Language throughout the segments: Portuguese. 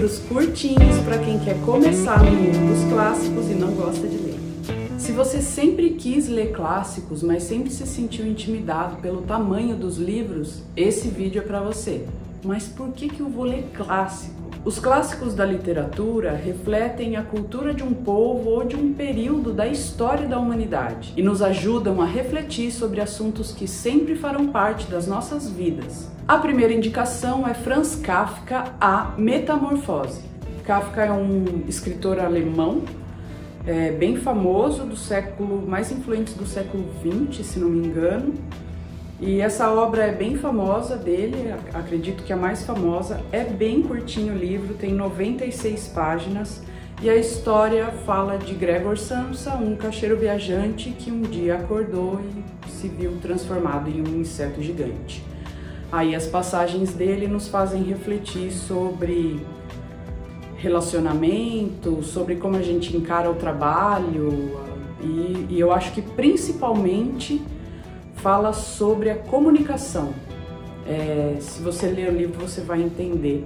livros curtinhos para quem quer começar no mundo dos clássicos e não gosta de ler. Se você sempre quis ler clássicos, mas sempre se sentiu intimidado pelo tamanho dos livros, esse vídeo é para você. Mas por que eu vou ler clássico? Os clássicos da literatura refletem a cultura de um povo ou de um período da história da humanidade e nos ajudam a refletir sobre assuntos que sempre farão parte das nossas vidas. A primeira indicação é Franz Kafka, A Metamorfose. Kafka é um escritor alemão bem famoso, mais influente do século XX, se não me engano. E essa obra é bem famosa dele, acredito que a mais famosa. É bem curtinho o livro, tem 96 páginas e a história fala de Gregor Samsa, um caixeiro viajante que um dia acordou e se viu transformado em um inseto gigante. Aí as passagens dele nos fazem refletir sobre relacionamento, sobre como a gente encara o trabalho e eu acho que principalmente fala sobre a comunicação. Se você ler o livro, você vai entender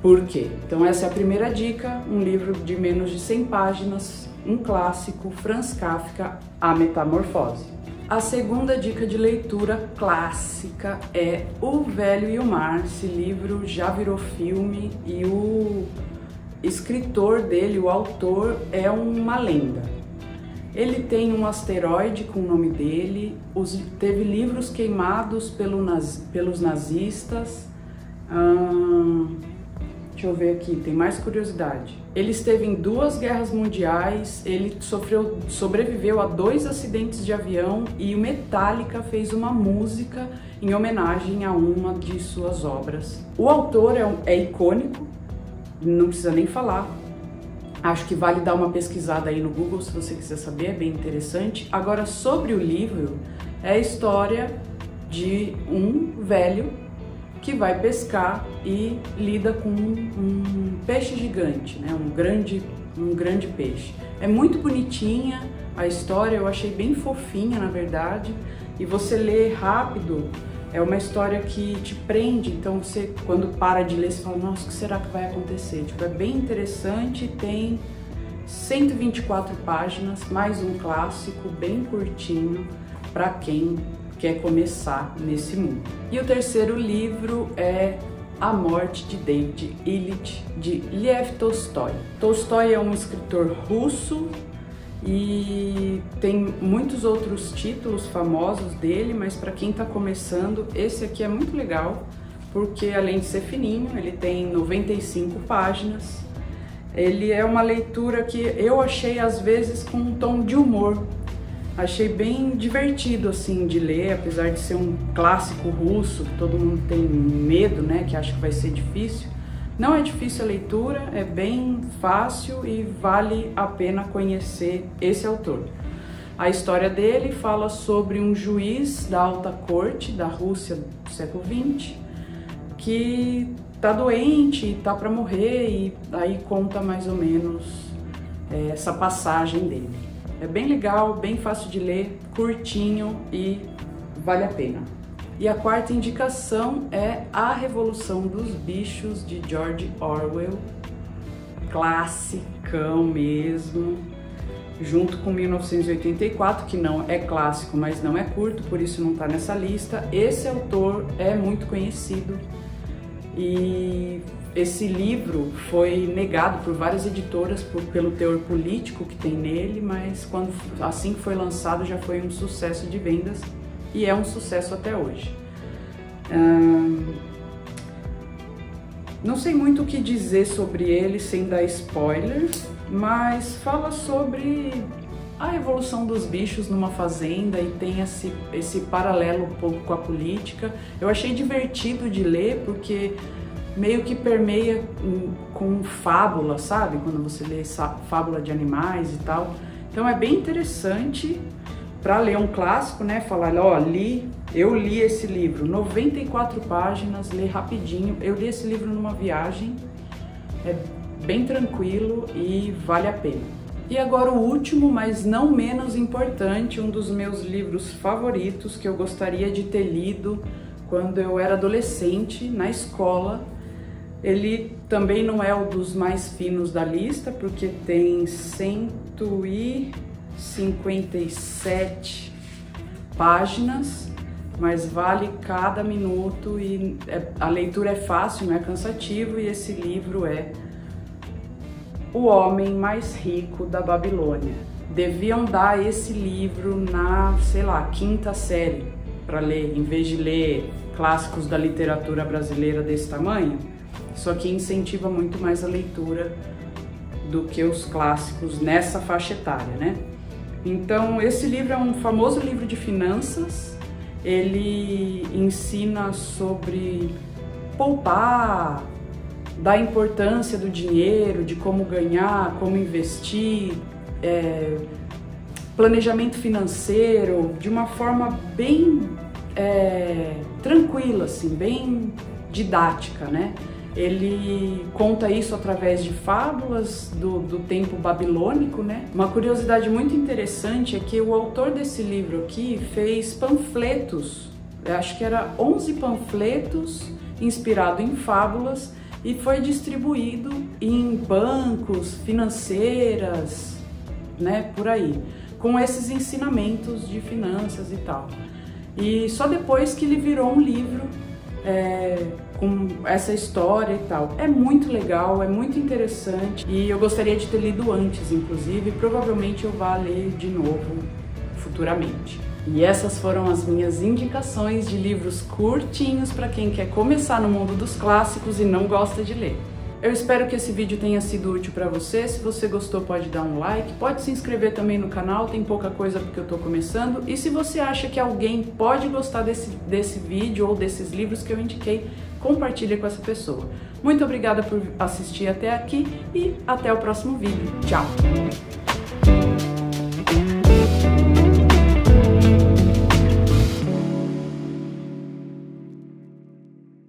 por quê. Então essa é a primeira dica, um livro de menos de 100 páginas, um clássico, Franz Kafka, A Metamorfose. A segunda dica de leitura clássica é O Velho e o Mar. Esse livro já virou filme e o escritor dele, o autor, é uma lenda. Ele tem um asteroide com o nome dele, teve livros queimados pelos nazistas. Deixa eu ver aqui, tem mais curiosidade. Ele esteve em 2 guerras mundiais, ele sobreviveu a 2 acidentes de avião e o Metallica fez uma música em homenagem a uma de suas obras. O autor é icônico, não precisa nem falar. Acho que vale dar uma pesquisada aí no Google se você quiser saber, é bem interessante. Agora, sobre o livro, é a história de um velho que vai pescar e lida com um peixe gigante, né? um grande peixe. É muito bonitinha a história, eu achei bem fofinha, na verdade, e você lê rápido. É uma história que te prende, então você, quando para de ler, você fala, nossa, o que será que vai acontecer? Tipo, é bem interessante, tem 124 páginas, mais um clássico bem curtinho para quem quer começar nesse mundo. E o terceiro livro é A Morte de David Ilić, de Lev Tolstói. Tolstói é um escritor russo, e tem muitos outros títulos famosos dele, mas para quem está começando, esse aqui é muito legal, porque além de ser fininho, ele tem 95 páginas. Ele é uma leitura que eu achei às vezes com um tom de humor. Achei bem divertido assim de ler, apesar de ser um clássico russo, que todo mundo tem medo, né, que acha que vai ser difícil. Não é difícil a leitura, é bem fácil e vale a pena conhecer esse autor. A história dele fala sobre um juiz da alta corte da Rússia do século XX que tá doente e tá para morrer, e aí conta mais ou menos essa passagem dele. É bem legal, bem fácil de ler, curtinho e vale a pena. E a quarta indicação é A Revolução dos Bichos, de George Orwell, classicão mesmo, junto com 1984, que não é clássico, mas não é curto, por isso não está nessa lista. Esse autor é muito conhecido e esse livro foi negado por várias editoras pelo teor político que tem nele, mas assim que foi lançado já foi um sucesso de vendas. E é um sucesso até hoje. Não sei muito o que dizer sobre ele sem dar spoilers, mas fala sobre a evolução dos bichos numa fazenda e tem esse paralelo um pouco com a política. Eu achei divertido de ler porque meio que permeia com fábula, sabe? Quando você lê fábula de animais e tal. Então é bem interessante para ler um clássico, né? Falar, ó, eu li esse livro, 94 páginas, li rapidinho. Eu li esse livro numa viagem, é bem tranquilo e vale a pena. E agora o último, mas não menos importante, um dos meus livros favoritos que eu gostaria de ter lido quando eu era adolescente, na escola, Ele também não é um dos mais finos da lista, porque tem 157 páginas, mas vale cada minuto e a leitura é fácil, não é cansativo, e esse livro é O Homem Mais Rico da Babilônia. Deviam dar esse livro na, sei lá, 5ª série para ler, em vez de ler clássicos da literatura brasileira desse tamanho. Isso aqui incentiva muito mais a leitura do que os clássicos nessa faixa etária, né? Então, esse livro é um famoso livro de finanças. Ele ensina sobre poupar, da importância do dinheiro, de como ganhar, como investir, planejamento financeiro, de uma forma bem tranquila, assim, bem didática, né? Ele conta isso através de fábulas do tempo babilônico, né? Uma curiosidade muito interessante é que o autor desse livro aqui fez panfletos, eu acho que era 11 panfletos inspirado em fábulas, e foi distribuído em bancos, financeiras, né, por aí, com esses ensinamentos de finanças e tal. E só depois que ele virou um livro com essa história e tal. É muito legal, é muito interessante, e eu gostaria de ter lido antes, inclusive, e provavelmente eu vá ler de novo futuramente. E essas foram as minhas indicações de livros curtinhos para quem quer começar no mundo dos clássicos e não gosta de ler. Eu espero que esse vídeo tenha sido útil para você. Se você gostou, pode dar um like, pode se inscrever também no canal, tem pouca coisa porque eu tô começando. E se você acha que alguém pode gostar desse vídeo ou desses livros que eu indiquei, compartilha com essa pessoa. Muito obrigada por assistir até aqui e até o próximo vídeo. Tchau!